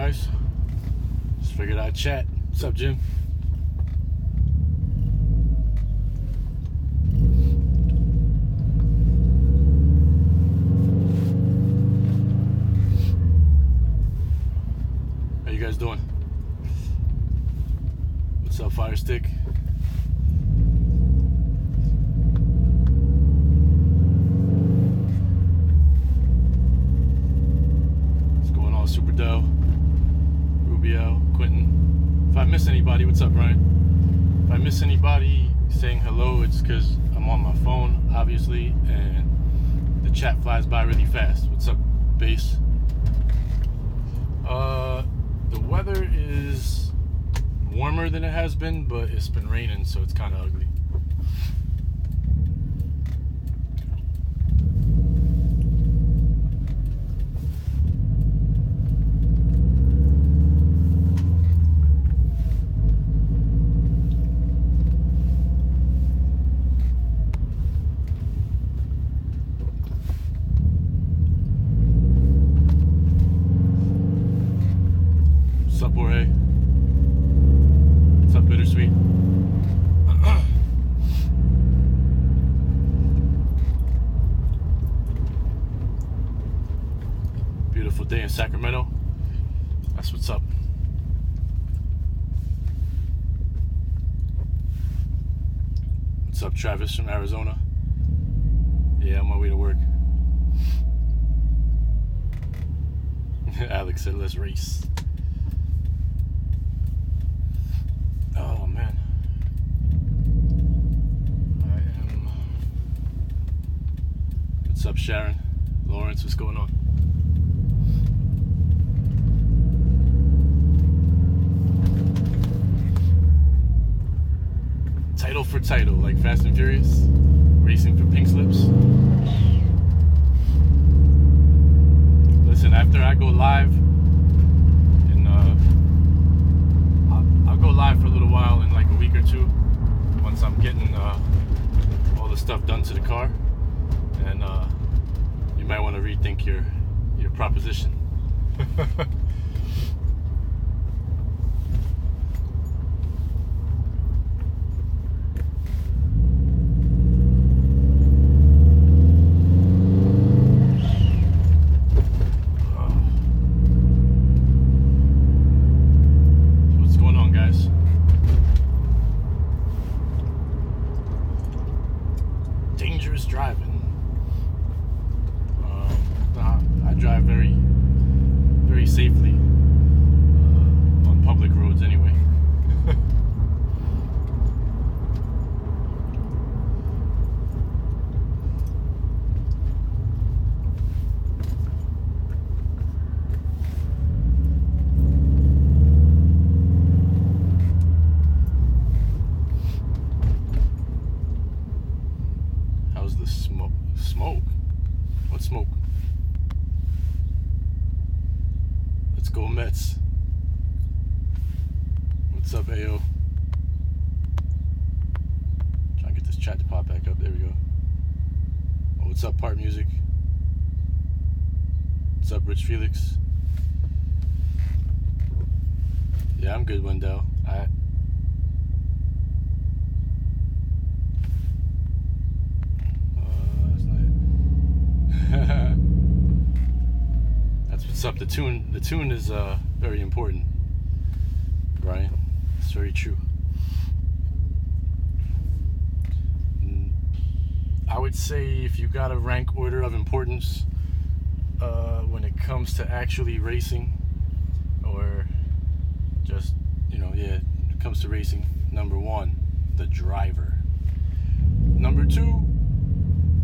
guys? Just figured I'd chat. What's up, Jim? How you guys doing? What's up, Firestick? What's going on, Super Doe? Rubio, Quentin. If I miss anybody, what's up, Ryan? If I miss anybody saying hello, it's because I'm on my phone, obviously, and the chat flies by really fast. What's up, Base? The weather is warmer than it has been, but it's been raining, so it's kind of ugly. What's up, Jorge? What's up, Bittersweet? Beautiful day in Sacramento. That's what's up. What's up, Travis from Arizona? Yeah, on my way to work. Alex said, let's race. Oh, man. What's up, Sharon? Lawrence, what's going on? Title for title, like Fast and Furious, racing for pink slips. Listen, after I go live, and I'll go live for a little while in like a week or two, once I'm getting all the stuff done to the car, and you might want to rethink your proposition. Dangerous driving. I drive very, very safely on public roads anyway. How's the smoke? Smoke? What smoke? Let's go Mets. What's up, AO? Trying to get this chat to pop back up. There we go. Oh, what's up, Part Music? What's up, Rich Felix? Yeah, I'm good, Wendell. That's what's up. The tune is very important, Brian. It's very true. I would say if you got a rank order of importance when it comes to actually racing, or just, it comes to racing, number one, the driver. Number two,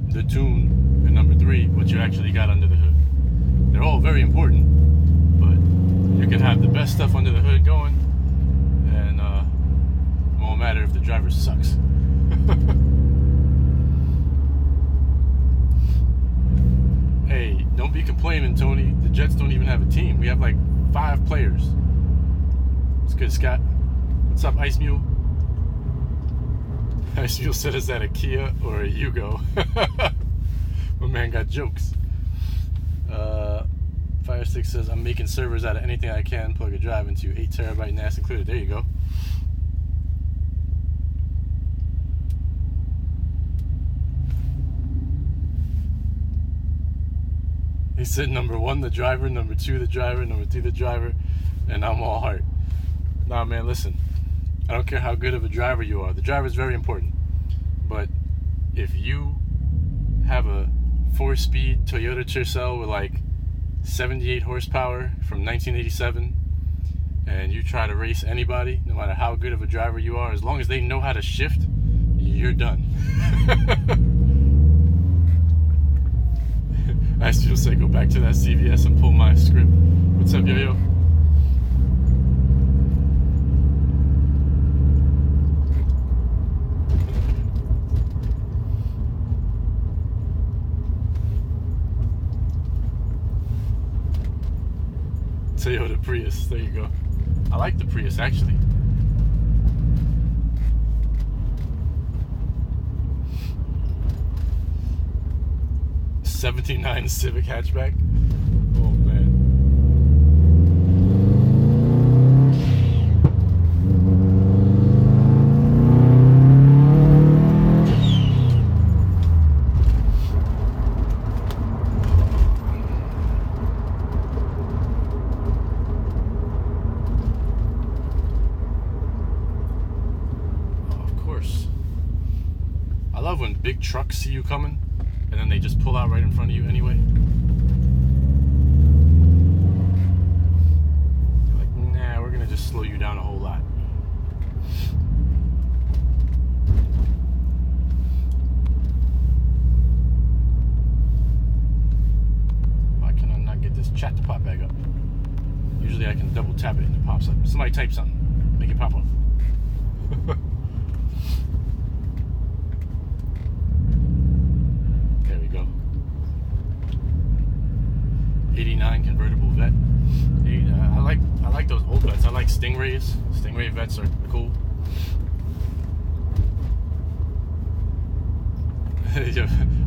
the tune. And number three, what you actually got under the hood. They're all very important, but you can have the best stuff under the hood going, and it won't matter if the driver sucks. Hey, don't be complaining, Tony. The Jets don't even have a team. We have like 5 players. It's good, Scott. What's up, Ice Mule? Ice Mule said, is that a Kia or a Yugo? My man got jokes. Firestick says, I'm making servers out of anything I can. Plug a drive into 8 terabyte NAS included. There you go. He said, number 1, the driver. Number 2, the driver. Number 3, the driver. And I'm all heart. Nah, man, listen. I don't care how good of a driver you are. The driver is very important. But if you have a 4-speed Toyota Tercel with like 78 horsepower from 1987, and you try to race anybody, no matter how good of a driver you are, as long as they know how to shift, you're done. I still say go back to that CVS and pull my script. What's up, yo-yo? Toyota Prius, there you go. I like the Prius, actually. '79 Civic hatchback. Oh man. I love when big trucks see you coming and then they just pull out right in front of you anyway. You're like, nah, we're gonna just slow you down a whole lot. Why can I not get this chat to pop back up? Usually I can double tap it and it pops up. Somebody type something, make it pop up. There we go. 89 convertible vet. I like those old vets. I like Stingrays. Stingray vets are cool.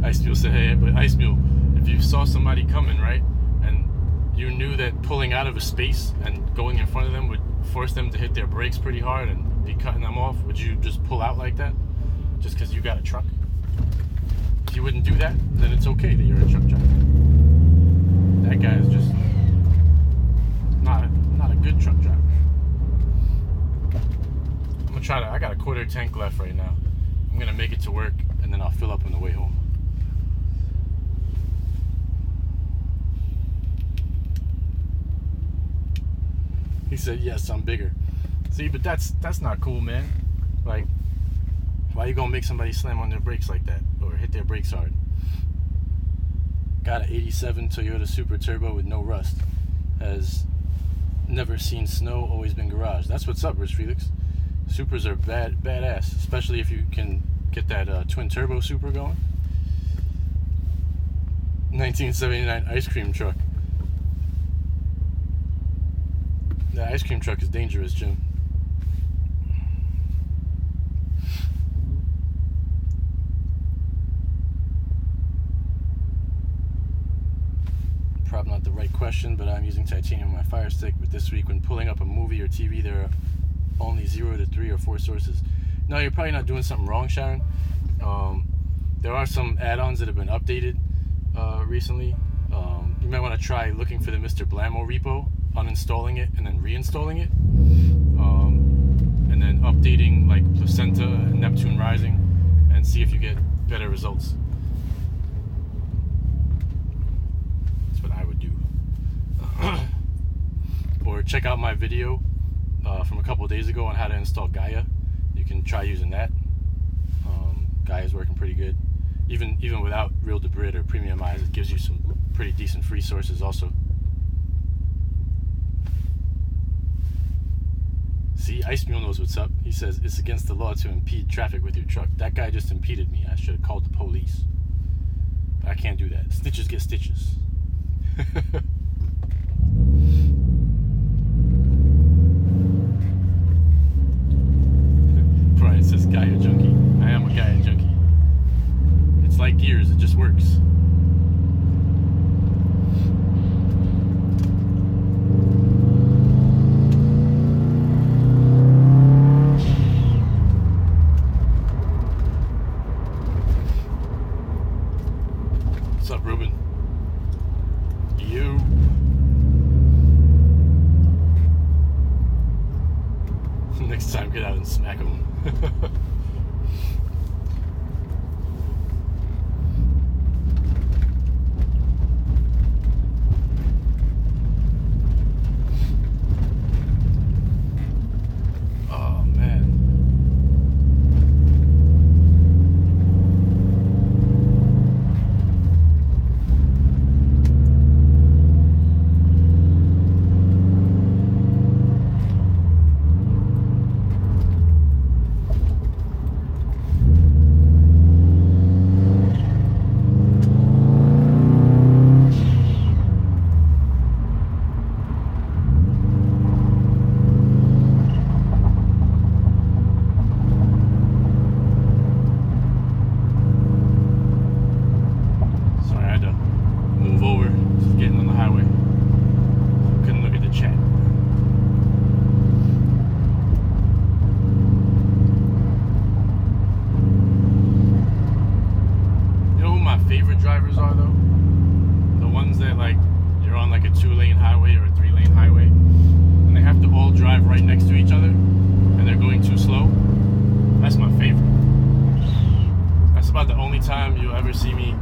Ice Mule said, hey, but Ice Mule, if you saw somebody coming, right, and you knew that pulling out of a space and going in front of them would force them to hit their brakes pretty hard and be cutting them off, would you just pull out like that just because you got a truck? If you wouldn't do that, then it's okay that you're a truck driver. That guy is just not a good truck driver. I'm gonna try to, I got a quarter tank left right now. I'm gonna make it to work and then I'll fill up on the way home. He said, yes, I'm bigger. See, but that's not cool, man. Like, why you gonna make somebody slam on their brakes like that or hit their brakes hard? Got an 87 Toyota Super Turbo with no rust. Has never seen snow, always been garage. That's what's up, Rich Felix. Supers are badass, especially if you can get that twin turbo Super going. 1979 ice cream truck. The ice cream truck is dangerous, Jim. Probably not the right question, but I'm using titanium on my Fire Stick. But this week, when pulling up a movie or TV, there are only 0 to 3 or 4 sources. No, you're probably not doing something wrong, Sharon. There are some add-ons that have been updated recently. You might want to try looking for the Mr. Blammo repo, uninstalling it, and then reinstalling it. And then updating like Placenta and Neptune Rising, and see if you get better results. That's what I would do. Or check out my video from a couple of days ago on how to install Gaia. You can try using that. Gaia's working pretty good. Even without Real Debrid or Premium Eyes, it gives you some pretty decent free sources also. See, Ice Mule knows what's up. He says, it's against the law to impede traffic with your truck. That guy just impeded me. I should have called the police. But I can't do that. Snitches get stitches. Brian says, Gaia junkie. I am a Gaia junkie. It's like Gears, it just works. drivers are though? The ones that like you're on like a 2-lane highway or a 3-lane highway, and they have to all drive right next to each other, and they're going too slow. That's my favorite. That's about the only time you'll ever see me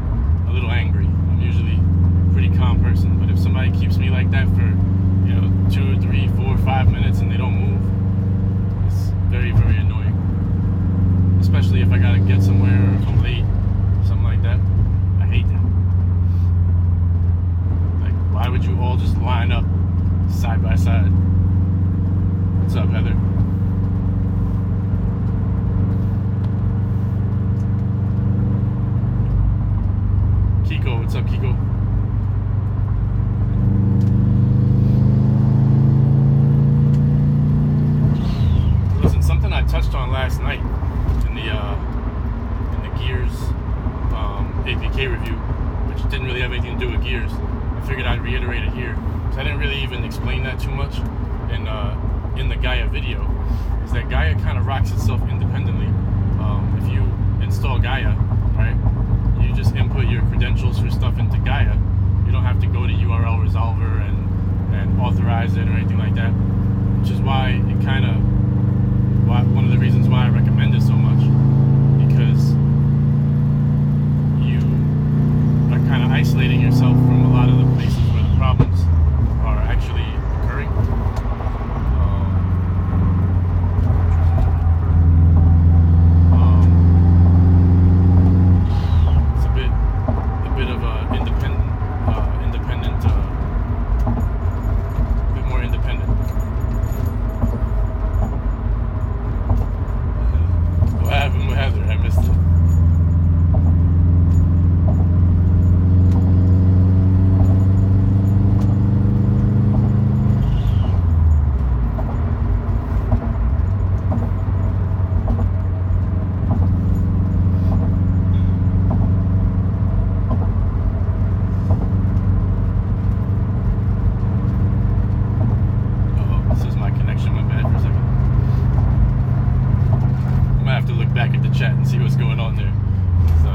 a little angry. I'm usually a pretty calm person, but if somebody keeps me like that for 2, 3, 4, 5 minutes and they don't move, it's very, very annoying. Especially if I gotta get somewhere or if I'm late, something like that. I hate that. Like, why would you all just line up side by side? What's up, Heather? Kiko, what's up, Kiko? Listen, something I touched on last night in the Gears APK review, which didn't really have anything to do with Gears. I figured I'd reiterate it here, because I didn't really even explain that too much in the Gaia video. Is that Gaia kind of rocks itself independently. If you install Gaia, right, you just input your credentials for stuff into Gaia. You don't have to go to URL Resolver and authorize it or anything like that, which is why it kind of, one of the reasons why I recommend it so much, because you are kind of isolating yourself from a lot of the places where the problems are actually occurring. It's a bit of a independent, a bit more independent. What happened with Heather? I missed it. Back at the chat and see what's going on there. So,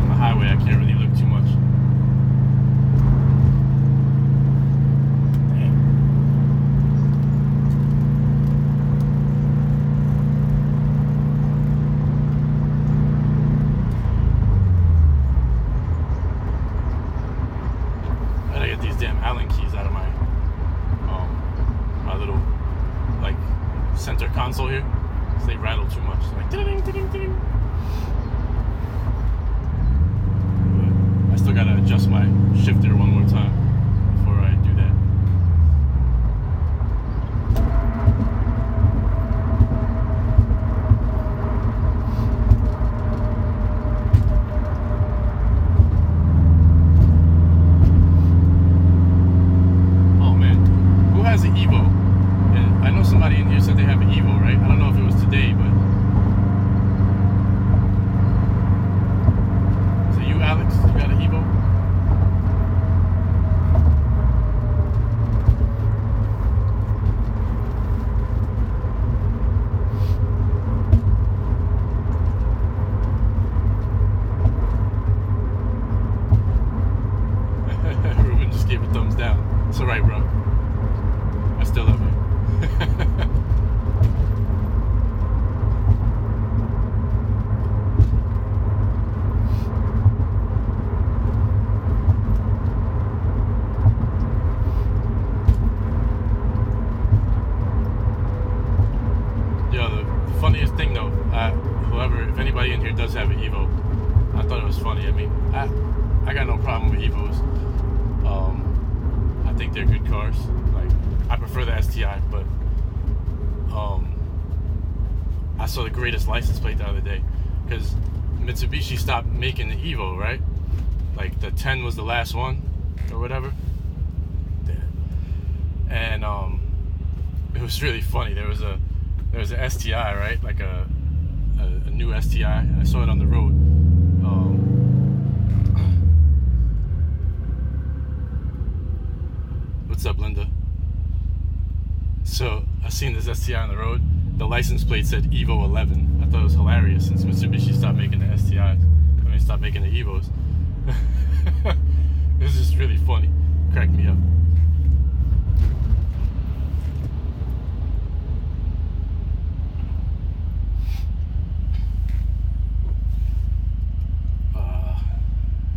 on the highway, I can't really look too much. I gotta get these damn Allen keys out of my little center console here, so they rattle too much. So like ding, ding, ding. But I still gotta adjust my shifter one more time before I do that. Oh man, who has an Evo? I know somebody in here said they have an Evo, right? I don't know if it was today, but... Is it you, Alex? You got an Evo? Ruben just gave a thumbs down. It's alright, bro. I still love you. The funniest thing though, if anybody in here does have an Evo, I thought it was funny. I mean, I got no problem with Evos. I think they're good cars. Like, I prefer the STI, but I saw the greatest license plate the other day, because Mitsubishi stopped making the Evo, right? Like the 10 was the last one or whatever. And it was really funny. There was a STI, right? Like a new STI. I saw it on the road. What's up, Linda? So I seen this STI on the road, the license plate said Evo 11. I thought it was hilarious since Mitsubishi stopped making the STIs. I mean, stopped making the Evos. This is just really funny. Cracked me up.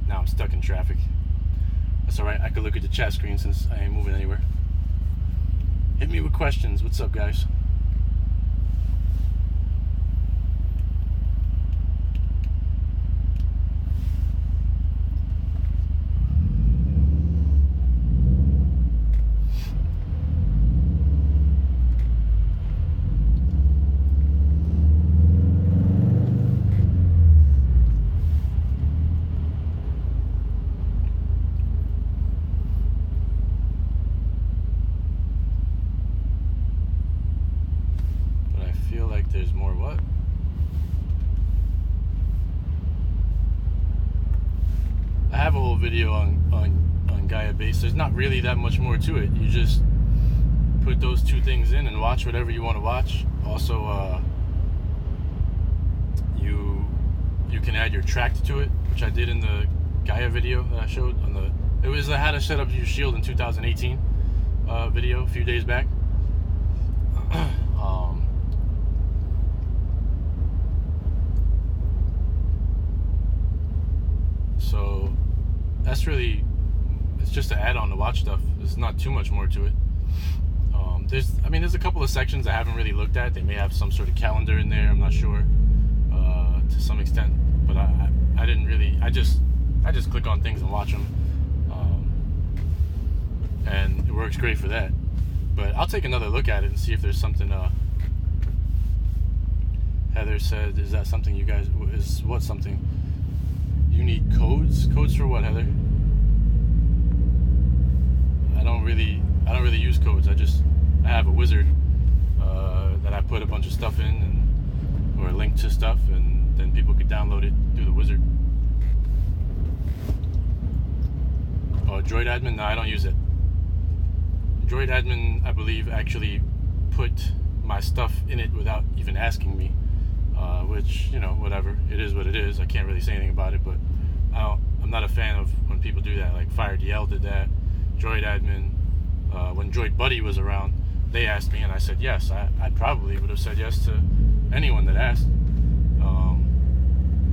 Now I'm stuck in traffic. That's alright, I could look at the chat screen since I ain't moving anywhere. Hit me with questions. What's up, guys? There's more what? I have a whole video on Gaia Base. There's not really that much more to it. You just put those two things in and watch whatever you want to watch. Also, you can add your track to it, which I did in the Gaia video that I showed on the. It was how to set up your shield in 2018 video a few days back. So that's really, it's just to add on to watch stuff. There's not too much more to it. There's a couple of sections I haven't really looked at. They may have some sort of calendar in there. I'm not sure to some extent, but I didn't really. I just click on things and watch them, and it works great for that. But I'll take another look at it and see if there's something. Heather said, "Is that something you guys? Is what something?" You need codes? Codes for what, Heather? I don't really use codes. I have a wizard that I put a bunch of stuff in, or a link to stuff, and then people could download it through the wizard. Oh, Droid Admin? No, I don't use it. Droid Admin, I believe, actually put my stuff in it without even asking me. Which, whatever. It is what it is. I can't really say anything about it, but I'm not a fan of when people do that. Like FireDL did that. Droid Admin. When Droid Buddy was around, they asked me, and I said yes. I probably would have said yes to anyone that asked.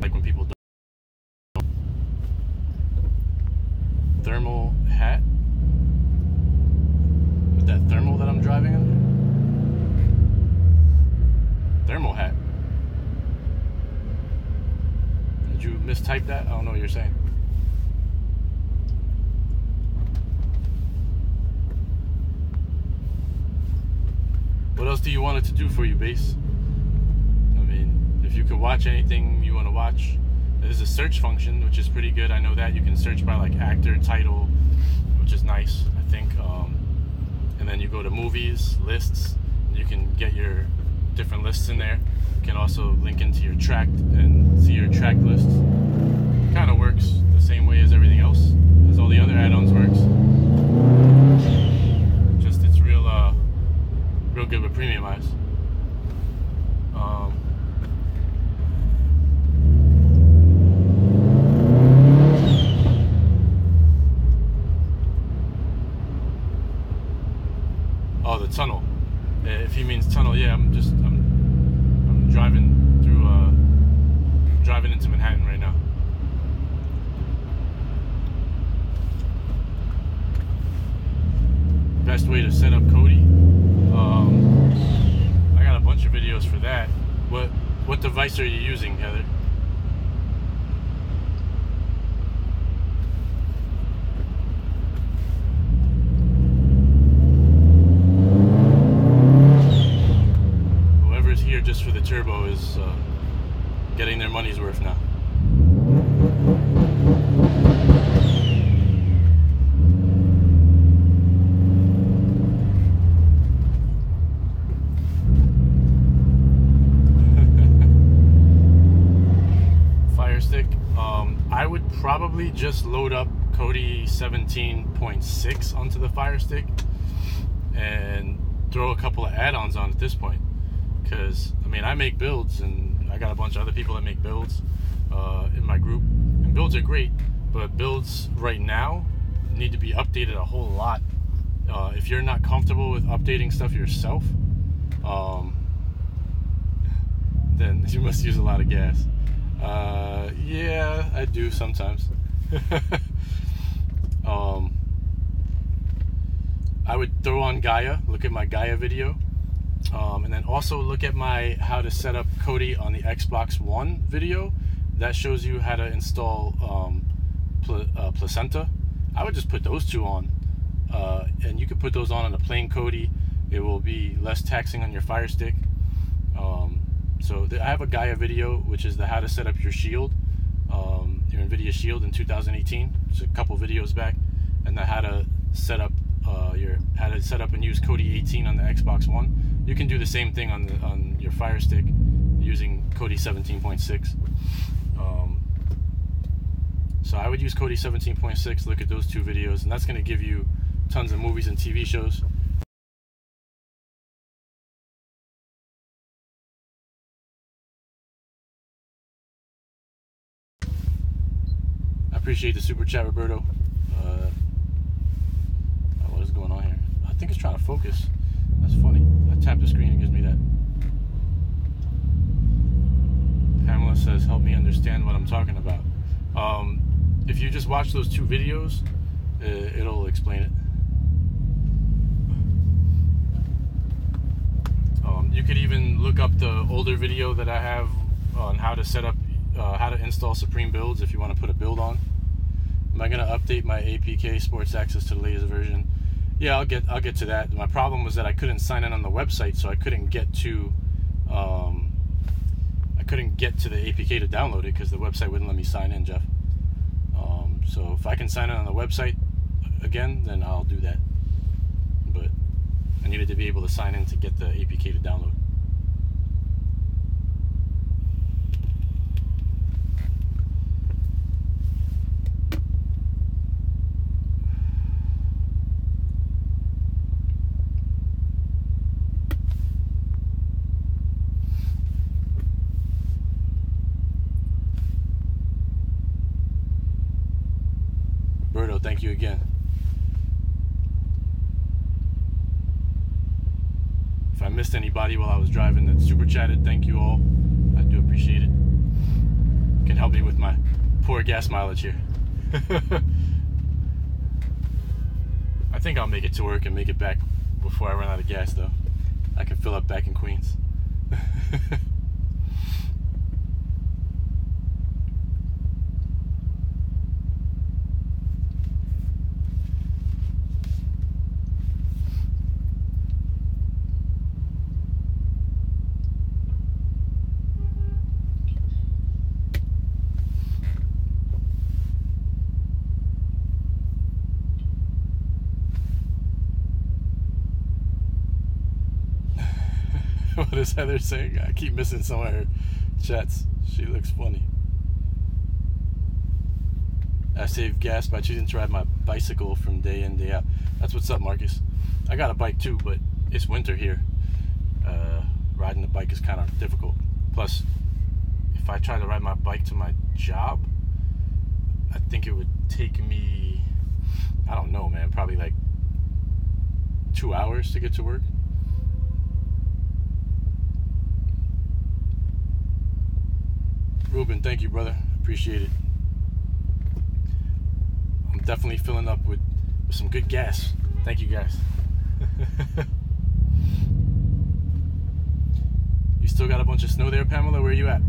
Like when people don't. Thermal hat? With that thermal that I'm driving under? Thermal hat. Did you mistype that? I don't know what you're saying. What else do you want it to do for you, Base? I mean, if you could watch anything you want to watch, there's a search function, which is pretty good. I know that you can search by like actor, title, which is nice, I think. And then you go to movies, lists, and you can get your different lists in there. You can also link into your track and see your track list. Kind of works the same way as everything else, as all the other add-ons works. Just it's real good with premium eyes. Oh, the tunnel. If he means tunnel, yeah, I'm driving through, driving into Manhattan right now. Best way to set up Kodi. I got a bunch of videos for that. What device are you using, Heather? Whoever's here just for the turbo is getting their money's worth now. I would probably just load up Kodi 17.6 onto the Fire Stick and throw a couple of add-ons on at this point, because mean, I make builds, and I got a bunch of other people that make builds in my group, and builds are great, but builds right now need to be updated a whole lot. If you're not comfortable with updating stuff yourself, then you must use a lot of gas. Yeah, I do sometimes. I would throw on Gaia, look at my Gaia video, and then also look at my how to set up Kodi on the Xbox One video. That shows you how to install Placenta. I would just put those two on, and you could put those on a plain Kodi. It will be less taxing on your Fire Stick. So I have a Gaia video, which is the how to set up your Shield, your NVIDIA Shield in 2018. It's a couple videos back, and the how to set up and use Kodi 18 on the Xbox One. You can do the same thing on your Fire Stick using Kodi 17.6. So I would use Kodi 17.6. Look at those two videos, and that's going to give you tons of movies and TV shows. I appreciate the super chat, Roberto. What is going on here? I think it's trying to focus. That's funny. I tap the screen and it gives me that. Pamela says, help me understand what I'm talking about. If you just watch those two videos, it'll explain it. You could even look up the older video that I have on how to set up, how to install Supreme builds if you want to put a build on. Am I going to update my APK Sports Access to the latest version? Yeah, I'll get to that. My problem was that I couldn't sign in on the website, so I couldn't get to the APK to download it because the website wouldn't let me sign in, Jeff. So if I can sign in on the website again, then I'll do that. But I needed to be able to sign in to get the APK to download. Thank you again. If I missed anybody while I was driving that super chatted, thank you all. I do appreciate it. You can help me with my poor gas mileage here. I think I'll make it to work and make it back before I run out of gas, though. I can fill up back in Queens. What is Heather saying? I keep missing some of her chats. She looks funny. I save gas by choosing to ride my bicycle from day in, day out. That's what's up, Marcus. I got a bike too, but it's winter here. Riding the bike is kind of difficult. Plus, if I try to ride my bike to my job, I think it would take me, I don't know, man, probably like 2 hours to get to work. Ruben, thank you, brother. Appreciate it. I'm definitely filling up with some good gas. Thank you, guys. You still got a bunch of snow there, Pamela? Where are you at?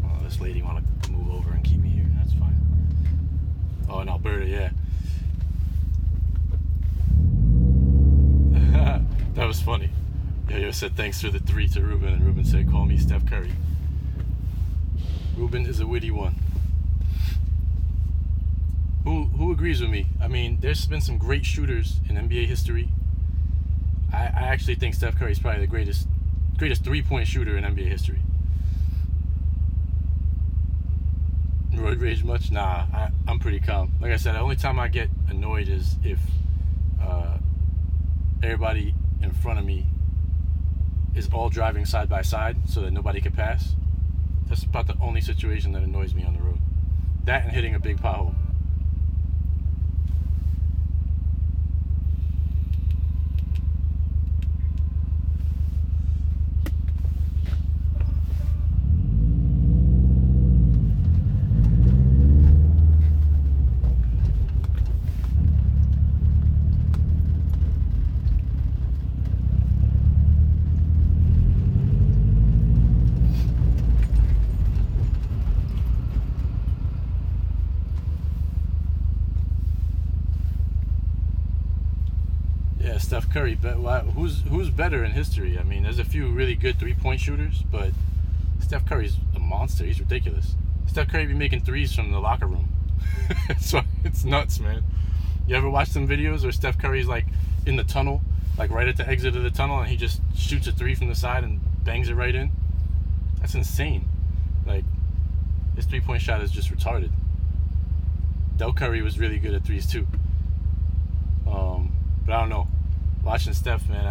Oh, this lady want to move over and keep me here. That's fine. Oh, in Alberta, yeah. That was funny. Yo said thanks for the 3 to Ruben, and Ruben said call me Steph Curry. Ruben is a witty one. Who agrees with me? I mean, there's been some great shooters in NBA history. I actually think Steph Curry is probably the greatest 3-point shooter in NBA history. road rage much? Nah, I'm pretty calm. Like I said, the only time I get annoyed is if everybody in front of me is all driving side by side so that nobody can pass. That's about the only situation that annoys me on the road. That and hitting a big pothole. Yeah, Steph Curry. Who's better in history? I mean, there's a few really good three-point shooters, but Steph Curry's a monster. He's ridiculous. Steph Curry be making threes from the locker room. It's nuts, man. You ever watch some videos where Steph Curry's like in the tunnel, like right at the exit of the tunnel, and he just shoots a three from the side and bangs it right in? That's insane. Like, his three-point shot is just retarded. Del Curry was really good at threes too. But I don't know. Watching Steph, man,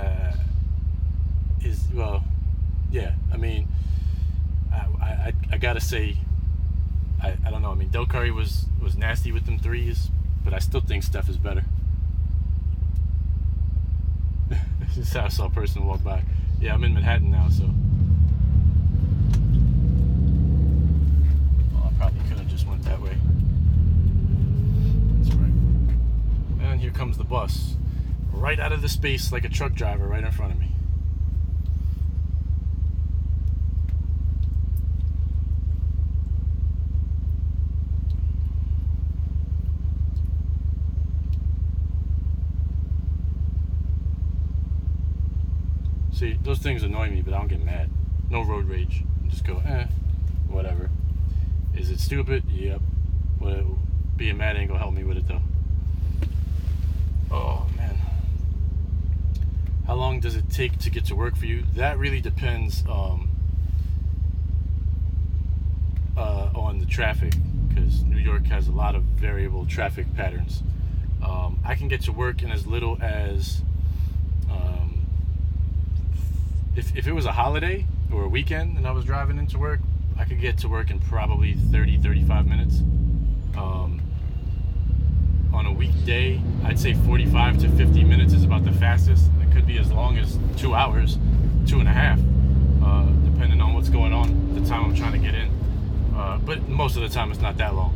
yeah. I mean, I gotta say, I don't know. I mean, Del Curry was nasty with them threes, but I still think Steph is better. Just I saw a person walk by. Yeah, I'm in Manhattan now, so. Well, I probably could have just went that way. That's right. And here comes the bus. Right out of the space like a truck driver right in front of me. See, those things annoy me, but I don't get mad. No road rage. Just go, whatever. Is it stupid? Yep. Well, being mad ain't gonna help me with it though. Oh man. How long does it take to get to work for you? That really depends on the traffic, because New York has a lot of variable traffic patterns. I can get to work in as little as if it was a holiday or a weekend and I was driving into work, I could get to work in probably 30-35 minutes. On a weekday, I'd say 45 to 50 minutes is about the fastest. It could be as long as 2 hours, 2.5, depending on what's going on at the time I'm trying to get in. But most of the time, it's not that long.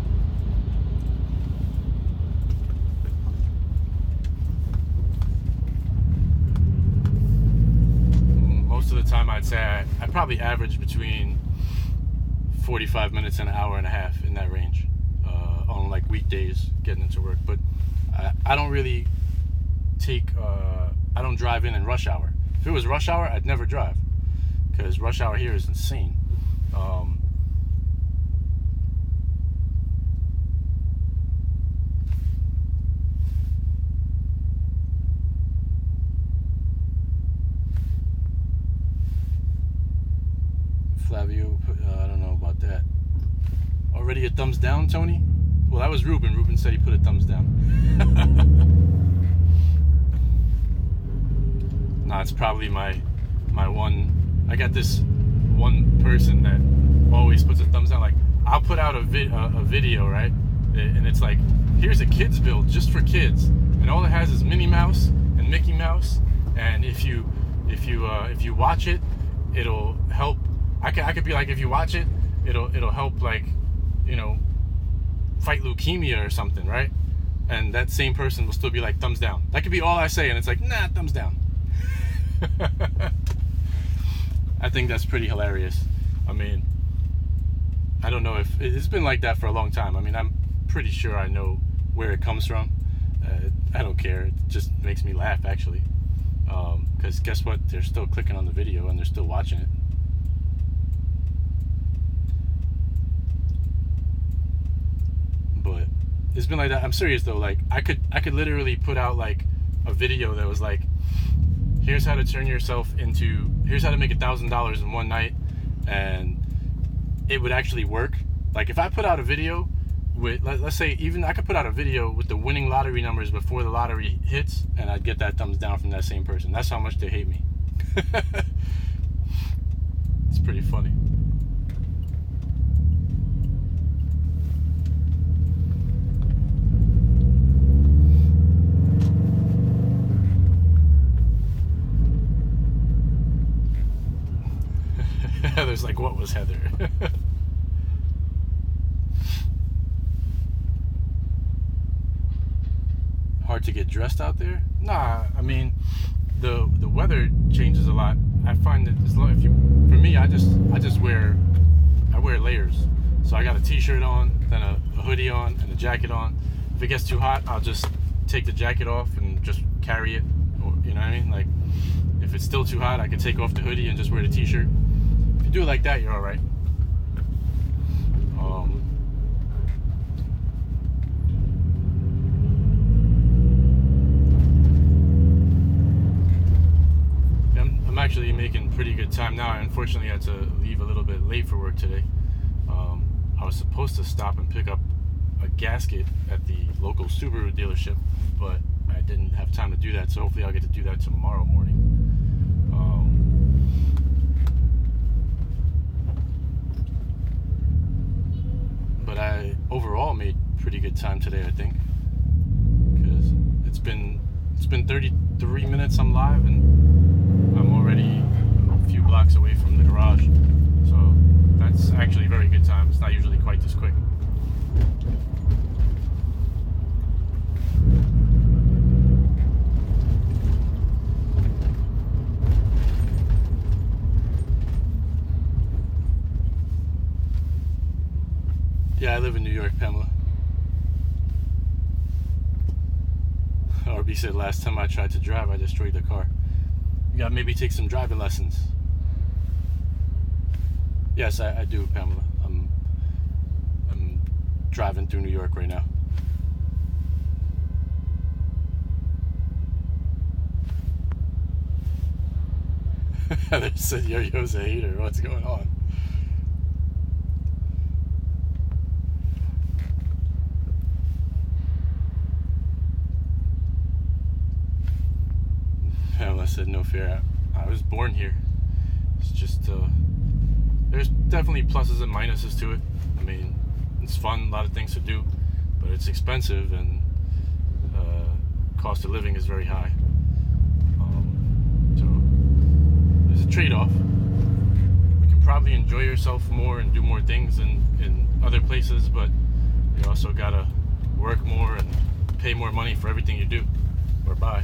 Most of the time, I'd say I probably average between 45 minutes and an hour and a half, in that range. On like weekdays getting into work, but I don't really I don't drive in rush hour. If it was rush hour, I'd never drive, because rush hour here is insane. Flavio, I don't know about that. Already a thumbs down, Tony? Well, that was Ruben. Ruben said he put a thumbs down. Nah, it's probably my one. I got this one person that always puts a thumbs down. Like, I'll put out a video, right? And it's like, here's a kid's build just for kids, and all it has is Minnie Mouse and Mickey Mouse. And if you watch it, it'll help. I could be like, if you watch it, it'll help, like, you know, fight leukemia or something, right? And that same person will still be like, thumbs down. That could be all I say, and it's like, nah, thumbs down. I think that's pretty hilarious. I mean, I don't know if it's been like that for a long time. I mean, I'm pretty sure I know where it comes from. I don't care. It just makes me laugh, actually, because guess what? They're still clicking on the video and they're still watching it. But it's been like that. I'm serious though. Like, I could literally put out like a video that was like, here's how to turn yourself into, here's how to make $1,000 in one night, and it would actually work. Like if I put out a video with, let's say, even I could put out a video with the winning lottery numbers before the lottery hits, and I'd get that thumbs down from that same person. That's how much they hate me. It's pretty funny. Heather's like, what was Heather? Hard to get dressed out there? Nah, I mean, the weather changes a lot. I find that if you, for me, I wear layers. So I got a t-shirt on, then a hoodie on, and a jacket on. If it gets too hot, I'll just take the jacket off and just carry it. Or, you know what I mean? Like, if it's still too hot, I can take off the hoodie and just wear the t-shirt. If you do it like that, you're all right. I'm actually making pretty good time now. I unfortunately had to leave a little bit late for work today. I was supposed to stop and pick up a gasket at the local Subaru dealership, but I didn't have time to do that, so hopefully I'll get to do that tomorrow morning. But I overall made pretty good time today, I think, because it's been 33 minutes I'm live, and I'm already a few blocks away from the garage, so that's actually a very good time. It's not usually quite this quick. Yeah, I live in New York, Pamela. RB said last time I tried to drive, I destroyed the car. You gotta maybe take some driving lessons. Yes, I do, Pamela. I'm driving through New York right now. They said Yo-Yo's a hater. What's going on? Pamela said no fear. I was born here. It's just there's definitely pluses and minuses to it. I mean, it's fun, a lot of things to do, but it's expensive, and cost of living is very high. So there's a trade-off. You can probably enjoy yourself more and do more things in other places, but you also gotta work more and pay more money for everything you do or buy.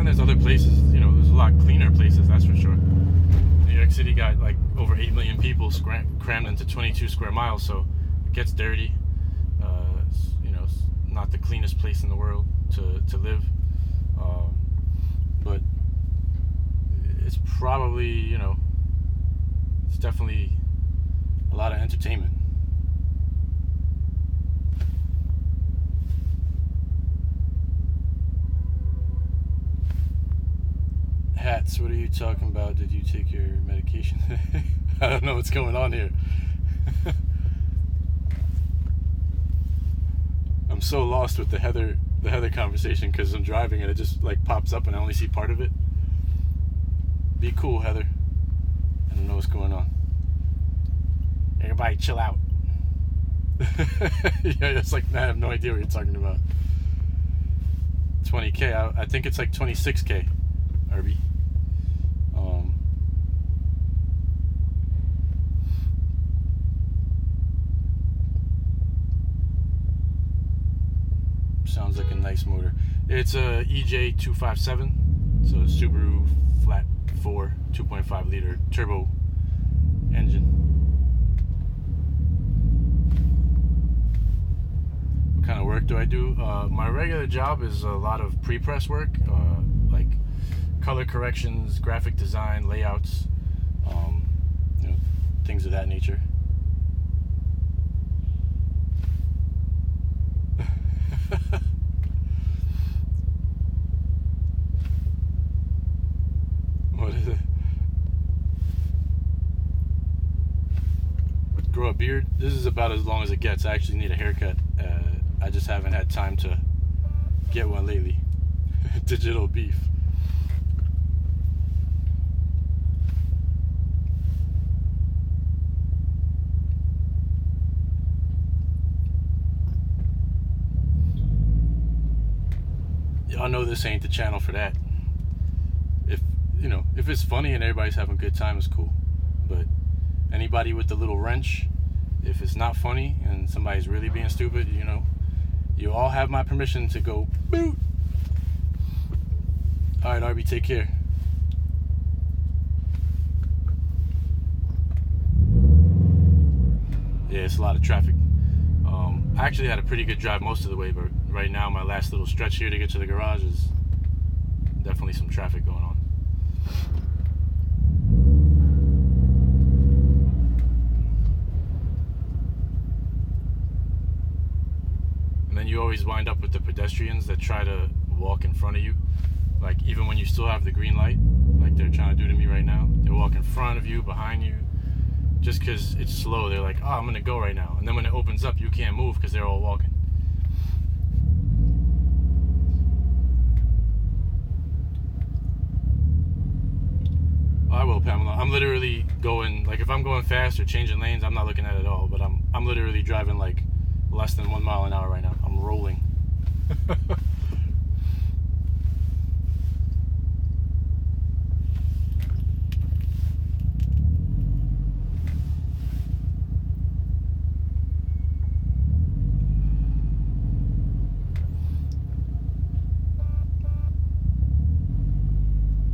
There's other places, you know, there's a lot cleaner places, that's for sure. New York City got like over 8 million people crammed into 22 square miles, so it gets dirty. You know, it's not the cleanest place in the world to live, but it's probably, you know, it's definitely a lot of entertainment. Hats, what are you talking about? Did you take your medication? I don't know what's going on here. I'm so lost with the Heather conversation because I'm driving and it just like pops up and I only see part of it. Be cool, Heather. I don't know what's going on. Everybody chill out. Yeah, it's like, I have no idea what you're talking about. 20K, I think it's like 26K, RB. Sounds like a nice motor. It's a EJ257. It's a Subaru flat 4 2.5 liter turbo engine. What kind of work do I do? My regular job is a lot of pre-press work, like color corrections, graphic design, layouts, you know, things of that nature. What is it? Grow a beard? This is about as long as it gets. I actually need a haircut. I just haven't had time to get one lately. Digital beef. Y'all know this ain't the channel for that. If you know, if it's funny and everybody's having a good time, it's cool. But anybody with the little wrench, if it's not funny and somebody's really being stupid, you know, you all have my permission to go boot. All right, Arby, take care. Yeah, it's a lot of traffic. I actually had a pretty good drive most of the way, but right now my last little stretch here to get to the garage is definitely some traffic going on. And then you always wind up with the pedestrians that try to walk in front of you. Like, even when you still have the green light, like they're trying to do to me right now. They walk in front of you, behind you. Just because it's slow, they're like, oh, I'm going to go right now. And then when it opens up, you can't move because they're all walking. Oh, I will, Pamela. I'm literally going, like, if I'm going fast or changing lanes, I'm not looking at it at all. But I'm literally driving like less than 1 mile an hour right now. I'm rolling.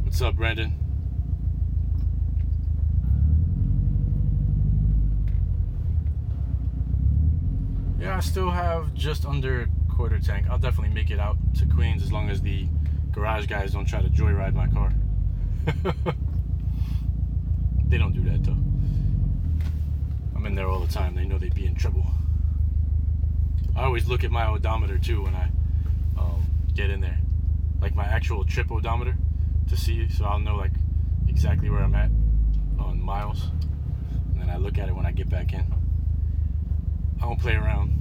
What's up, Brandon? Yeah, I still have just under a quarter tank. I'll definitely make it out to Queens as long as the garage guys don't try to joyride my car. They don't do that though. I'm in there all the time. They know they'd be in trouble. I always look at my odometer too when I get in there, like my actual trip odometer, to see, so I'll know like exactly where I'm at on miles, and then I look at it when I get back in. I don't play around.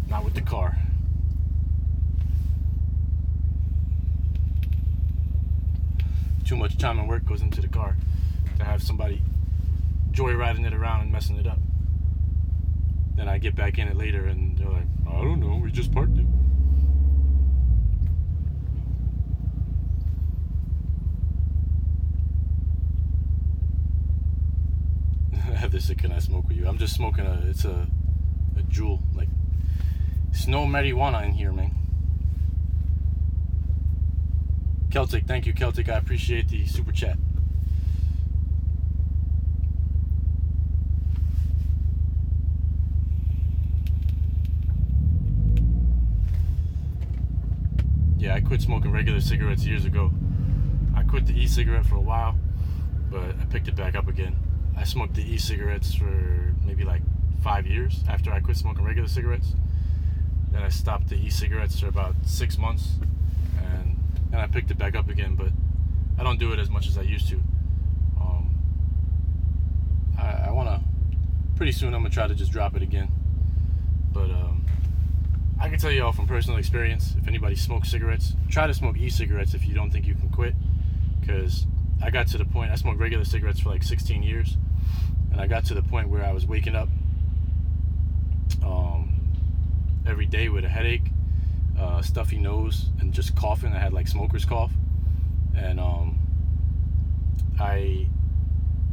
Not with the car. Too much time and work goes into the car to have somebody joyriding it around and messing it up. Then I get back in it later and they're like, I don't know, we just parked it. This can I smoke with you? I'm just smoking it's a Juul, like, it's no marijuana in here, man. Celtic, thank you, Celtic. I appreciate the super chat. Yeah, I quit smoking regular cigarettes years ago. I quit the e-cigarette for a while, but I picked it back up again. I smoked the e-cigarettes for maybe like 5 years after I quit smoking regular cigarettes. Then I stopped the e-cigarettes for about 6 months, and then I picked it back up again, but I don't do it as much as I used to. I wanna, pretty soon I'm gonna try to just drop it again. But I can tell you all from personal experience, if anybody smokes cigarettes, try to smoke e-cigarettes if you don't think you can quit, because I got to the point, I smoked regular cigarettes for like 16 years, and I got to the point where I was waking up every day with a headache, stuffy nose, and just coughing. I had like smoker's cough, and I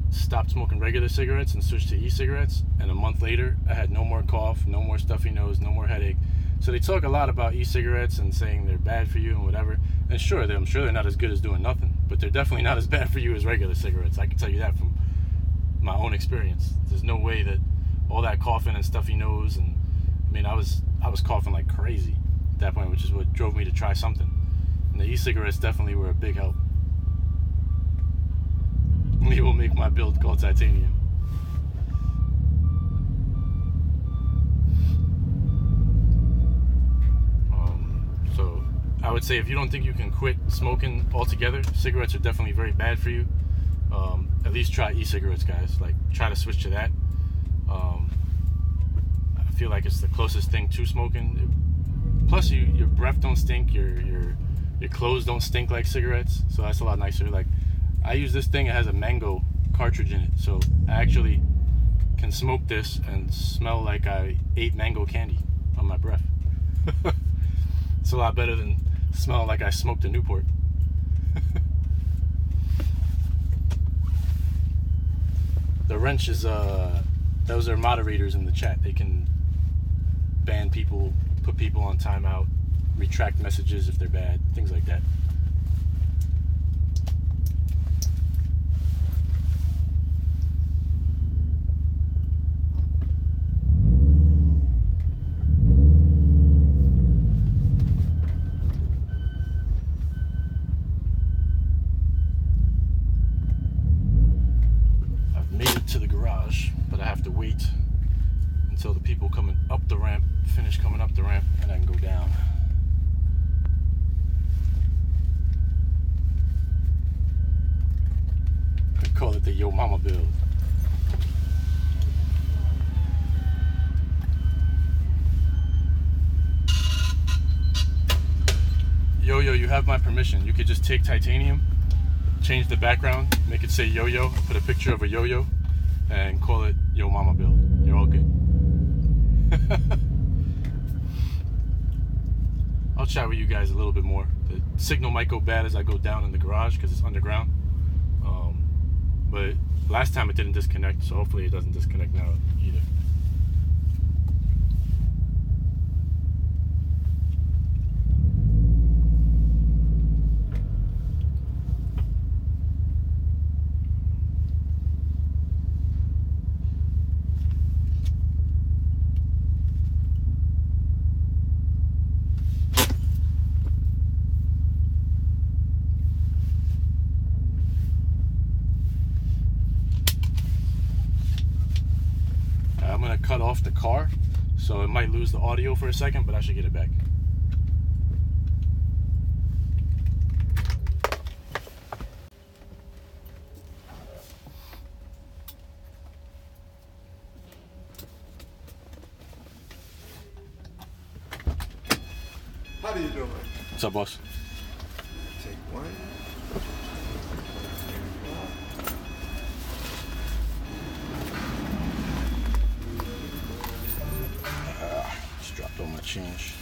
stopped smoking regular cigarettes and switched to e-cigarettes, and a month later I had no more cough, no more stuffy nose, no more headache. So they talk a lot about e-cigarettes and saying they're bad for you and whatever, and sure, I'm sure they're not as good as doing nothing, but they're definitely not as bad for you as regular cigarettes. I can tell you that from my own experience. There's no way that all that coughing and stuffy nose, and I mean, I was coughing like crazy at that point, which is what drove me to try something. And the e-cigarettes definitely were a big help. We will make my build called Titanium. So I would say if you don't think you can quit smoking altogether, cigarettes are definitely very bad for you. At least try e-cigarettes, guys. Like, try to switch to that. I feel like it's the closest thing to smoking. Plus, your breath don't stink. Your clothes don't stink like cigarettes. So that's a lot nicer. Like, I use this thing. It has a mango cartridge in it, so I actually can smoke this and smell like I ate mango candy on my breath. It's a lot better than smelling like I smoked a Newport. The wrench is those are moderators in the chat. They can ban people, put people on timeout, retract messages if they're bad, things like that. But I have to wait until the people coming up the ramp finish coming up the ramp, and I can go down. I call it the Yo Mama build. Yo-Yo, you have my permission. You could just take titanium, change the background, make it say Yo-Yo, put a picture of a yo-yo, and call it Yo Mama build. You're all good. I'll chat with you guys a little bit more. The signal might go bad as I go down in the garage because it's underground. But last time it didn't disconnect, so hopefully it doesn't disconnect now either. I'm gonna cut off the car, so it might lose the audio for a second, but I should get it back. How do you doing? What's up, boss? Take one. Just dropped all my change.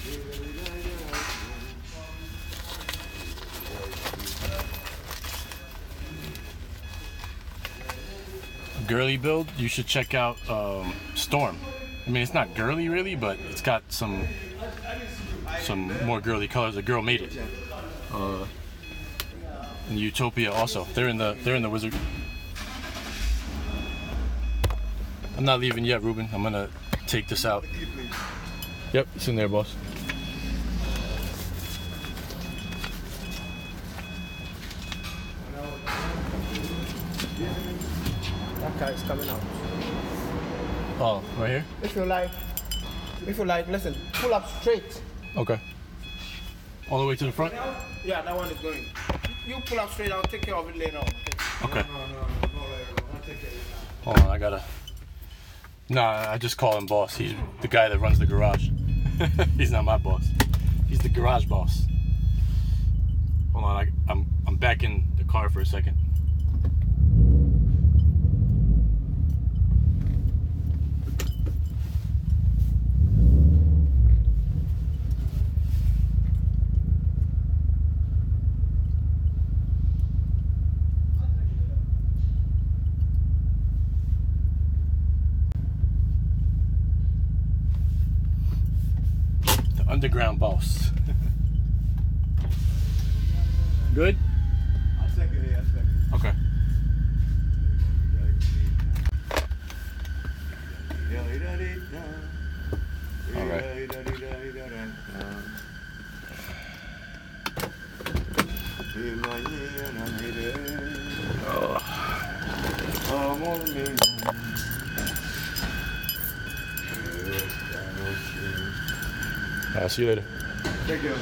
Girly build, you should check out Storm. I mean, it's not girly really, but it's got some more girly colors. The girl made it. And Utopia also. They're in the Wizard. I'm not leaving yet, Ruben. I'm gonna take this out. Yep, it's in there, boss. That car is coming out. Oh, right here? If you like, listen, pull up straight. Okay. All the way to the front? Yeah, that one is going. You pull up straight, I'll take care of it later on. Okay. No, I'll take care of it now. Hold on, I gotta... Nah, I just call him boss. He's the guy that runs the garage. He's not my boss. He's the garage boss. Hold on, I'm back in the car for a second. Underground boss. Good? I'll second it, Okay. All right. I'll see you later. Take care.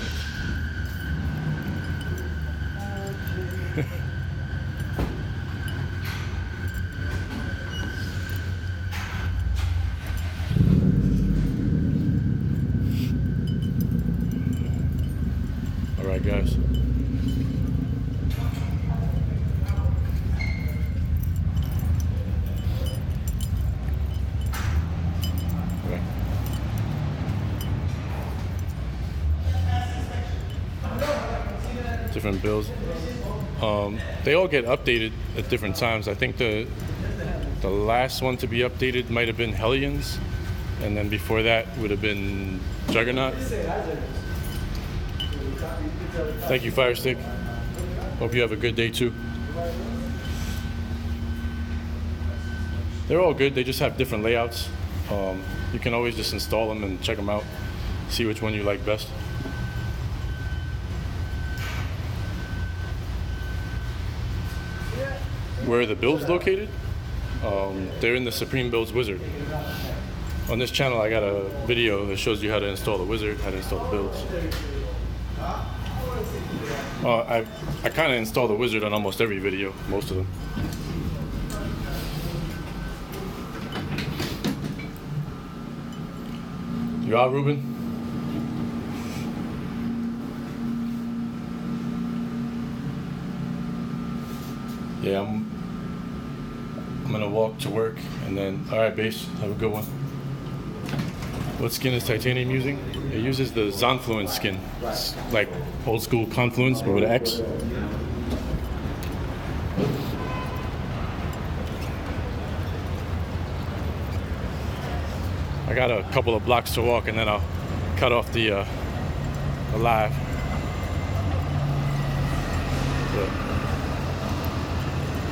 Alright, guys. Okay. Different builds. They all get updated at different times. I think the last one to be updated might have been Hellions, and then before that would have been Juggernaut. Thank you, Firestick. Hope you have a good day too. They're all good. They just have different layouts. You can always just install them and check them out, see which one you like best. Where are the builds located? They're in the Supreme Builds Wizard. On this channel, I got a video that shows you how to install the wizard, how to install the builds. I kind of install the wizard on almost every video, most of them. You out, Ruben? Yeah, I'm gonna walk to work and then, all right, Base, have a good one. What skin is Titanium using? It uses the Zonfluence skin. It's like old school Confluence, but with an X. I got a couple of blocks to walk and then I'll cut off the live. So,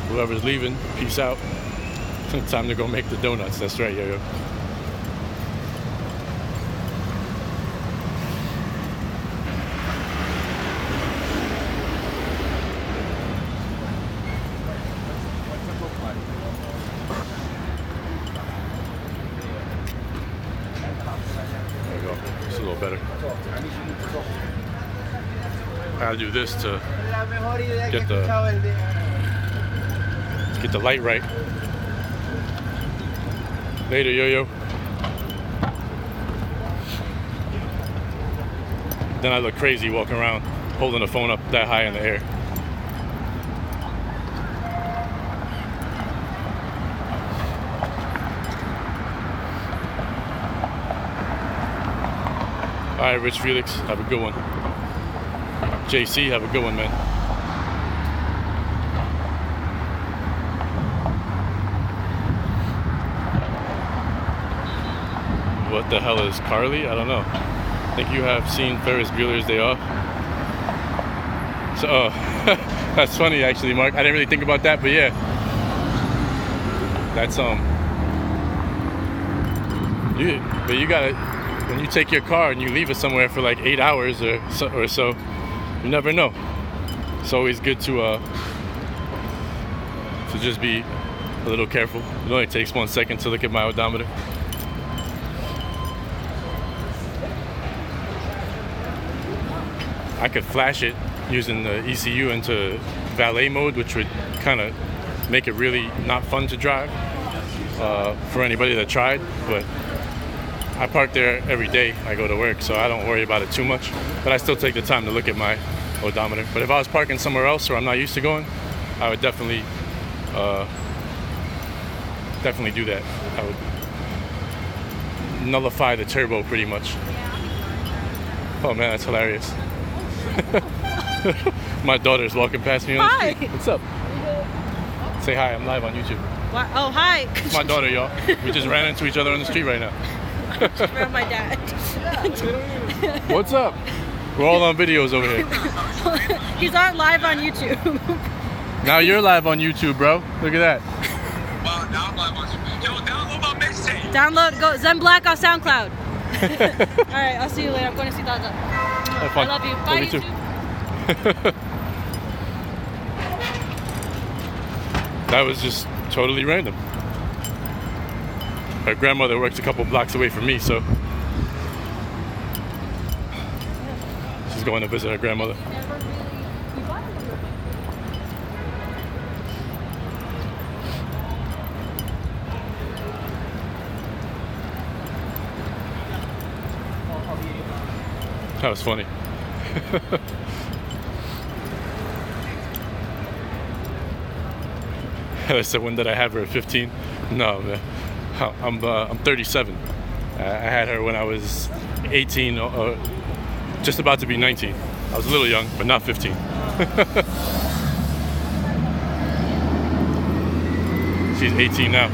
whoever's leaving, peace out. Time to go make the donuts. That's right, yo-yo. There we go. It's a little better. I gotta do this to get the light right. Later, yo-yo. Then I look crazy walking around holding the phone up that high in the air. All right, Rich Felix, have a good one. JC, have a good one, man. What the hell is Carly? I don't know. I think you have seen Ferris Bueller's Day Off. So, that's funny actually, Mark. I didn't really think about that, but yeah. That's but you gotta, when you take your car and you leave it somewhere for like 8 hours or so, you never know. It's always good to just be a little careful. It only takes 1 second to look at my odometer. I could flash it using the ECU into valet mode, which would kind of make it really not fun to drive for anybody that tried, but I park there every day I go to work, so I don't worry about it too much, but I still take the time to look at my odometer. But if I was parking somewhere else where I'm not used to going, I would definitely do that. I would nullify the turbo pretty much. Oh man, that's hilarious. My daughter's walking past me on the street. What's up? Say hi, I'm live on YouTube. What? Oh, hi. It's my daughter, y'all. We just ran into each other on the street right now. Around my dad. What's up? We're all on videos over here. He's on live on YouTube. Now you're live on YouTube, bro. Look at that. Wow, now I'm live on YouTube. Yo, download my mixtape. Download, go Zen Black on SoundCloud. Alright, I'll see you later. I'm going to see Dada. Have fun. I love you. Bye, Love you YouTube. too. That was just totally random. Her grandmother works a couple blocks away from me, so she's going to visit her grandmother. That was funny. I said, when did I have her? At 15? No, man. I'm 37. I had her when I was 18, just about to be 19. I was a little young, but not 15. She's 18 now.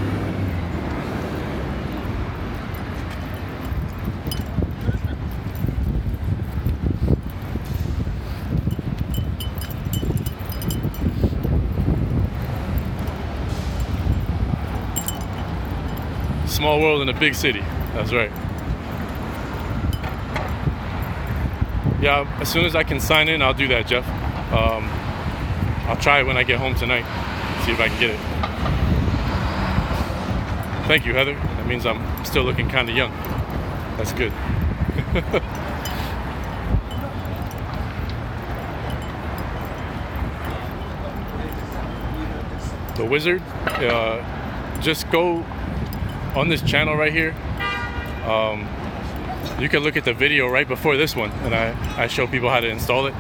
Small world in a big city. That's right. Yeah, as soon as I can sign in, I'll do that, Jeff. I'll try it when I get home tonight. See if I can get it. Thank you, Heather. That means I'm still looking kind of young. That's good. The Wizard. Just go on this channel right here. You can look at the video right before this one, and I show people how to install it.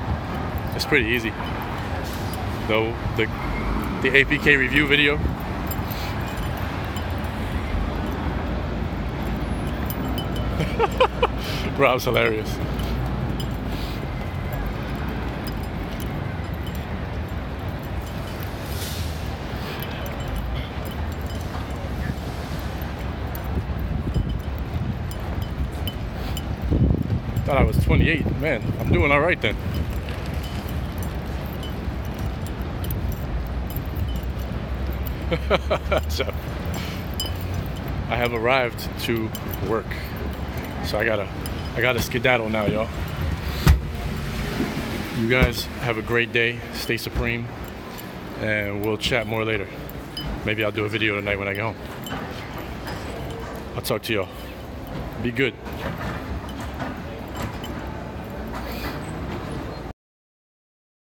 It's pretty easy. Though the APK review video. Rob's hilarious. Thought I was 28. Man, I'm doing all right then. So, I have arrived to work. So I gotta skedaddle now, y'all. You guys have a great day. Stay supreme, and we'll chat more later. Maybe I'll do a video tonight when I get home. I'll talk to y'all. Be good.